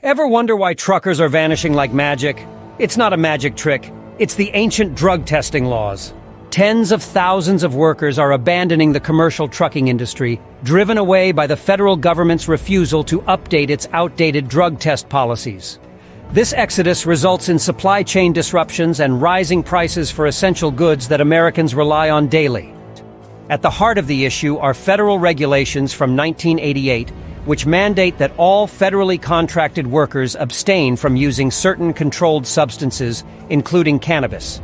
Ever wonder why truckers are vanishing like magic? It's not a magic trick. It's the ancient drug testing laws. Tens of thousands of workers are abandoning the commercial trucking industry, driven away by the federal government's refusal to update its outdated drug test policies. This exodus results in supply chain disruptions and rising prices for essential goods that Americans rely on daily. At the heart of the issue are federal regulations from 1988, which mandate that all federally contracted workers abstain from using certain controlled substances, including cannabis.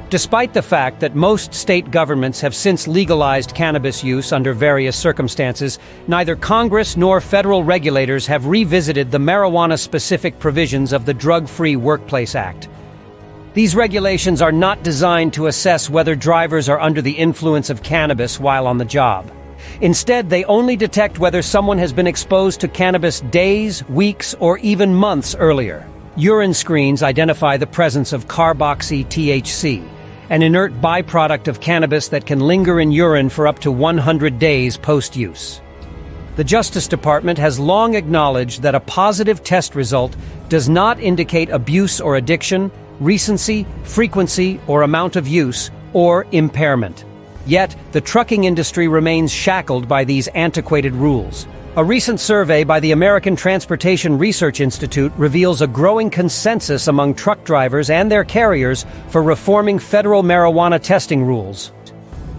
Despite the fact that most state governments have since legalized cannabis use under various circumstances, neither Congress nor federal regulators have revisited the marijuana-specific provisions of the Drug-Free Workplace Act. These regulations are not designed to assess whether drivers are under the influence of cannabis while on the job. Instead, they only detect whether someone has been exposed to cannabis days, weeks, or even months earlier. Urine screens identify the presence of carboxy-THC, an inert byproduct of cannabis that can linger in urine for up to 100 days post-use. The Justice Department has long acknowledged that a positive test result does not indicate abuse or addiction, recency, frequency, or amount of use, or impairment. Yet, the trucking industry remains shackled by these antiquated rules. A recent survey by the American Transportation Research Institute reveals a growing consensus among truck drivers and their carriers for reforming federal marijuana testing rules.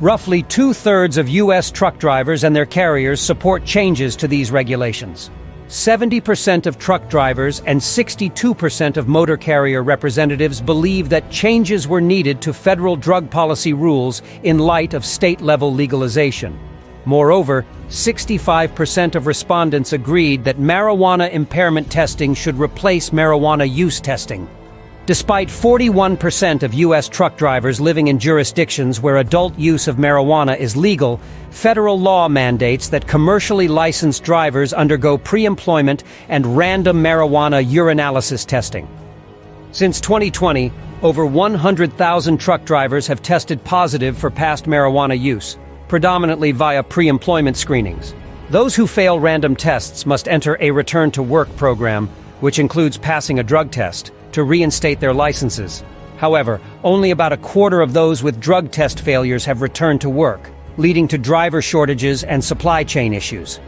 Roughly 2/3 of U.S. truck drivers and their carriers support changes to these regulations. 70% of truck drivers and 62% of motor carrier representatives believe that changes were needed to federal drug policy rules in light of state-level legalization. Moreover, 65% of respondents agreed that marijuana impairment testing should replace marijuana use testing. Despite 41% of U.S. truck drivers living in jurisdictions where adult use of marijuana is legal, federal law mandates that commercially licensed drivers undergo pre-employment and random marijuana urinalysis testing. Since 2020, over 100,000 truck drivers have tested positive for past marijuana use, predominantly via pre-employment screenings. Those who fail random tests must enter a return-to-work program, which includes passing a drug test, to reinstate their licenses. However, only about a quarter of those with drug test failures have returned to work, leading to driver shortages and supply chain issues.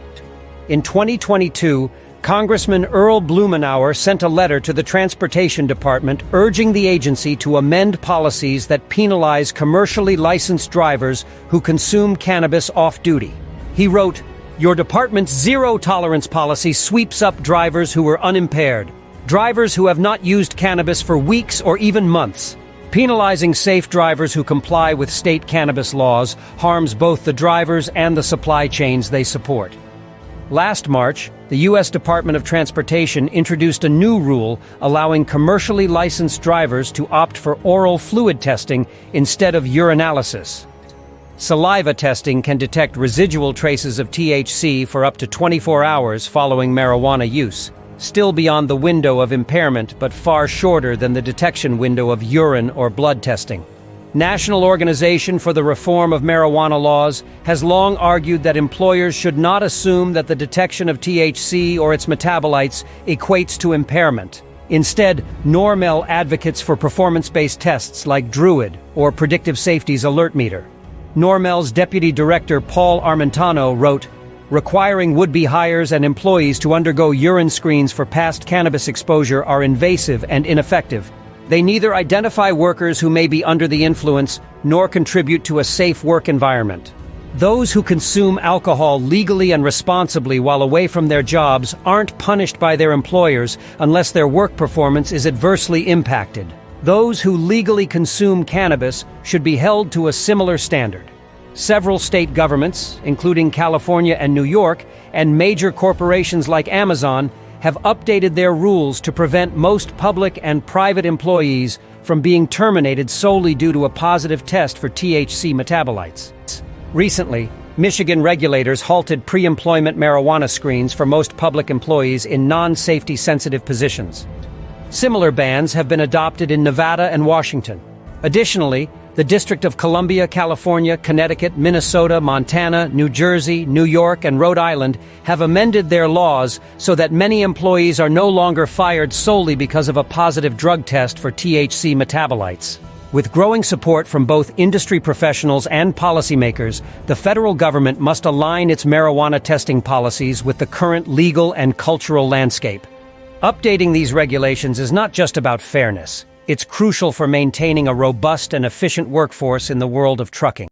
In 2022, Congressman Earl Blumenauer sent a letter to the Transportation Department urging the agency to amend policies that penalize commercially licensed drivers who consume cannabis off-duty. He wrote, "Your department's zero-tolerance policy sweeps up drivers who are unimpaired, drivers who have not used cannabis for weeks or even months. Penalizing safe drivers who comply with state cannabis laws harms both the drivers and the supply chains they support." Last March, the U.S. Department of Transportation introduced a new rule allowing commercially licensed drivers to opt for oral fluid testing instead of urinalysis. Saliva testing can detect residual traces of THC for up to 24 hours following marijuana use, still beyond the window of impairment but far shorter than the detection window of urine or blood testing. National Organization for the Reform of Marijuana Laws has long argued that employers should not assume that the detection of THC or its metabolites equates to impairment. Instead, Normel advocates for performance-based tests like Druid or Predictive Safety's Alert Meter. Normel's Deputy Director Paul Armentano wrote, "Requiring would-be hires and employees to undergo urine screens for past cannabis exposure are invasive and ineffective. They neither identify workers who may be under the influence nor contribute to a safe work environment. Those who consume alcohol legally and responsibly while away from their jobs aren't punished by their employers unless their work performance is adversely impacted. Those who legally consume cannabis should be held to a similar standard." Several state governments, including California and New York, and major corporations like Amazon, have updated their rules to prevent most public and private employees from being terminated solely due to a positive test for THC metabolites. Recently, Michigan regulators halted pre-employment marijuana screens for most public employees in non-safety sensitive positions. Similar bans have been adopted in Nevada and Washington. Additionally, The District of Columbia, California, Connecticut, Minnesota, Montana, New Jersey, New York, and Rhode Island have amended their laws so that many employees are no longer fired solely because of a positive drug test for THC metabolites. With growing support from both industry professionals and policymakers, the federal government must align its marijuana testing policies with the current legal and cultural landscape. Updating these regulations is not just about fairness. It's crucial for maintaining a robust and efficient workforce in the world of trucking.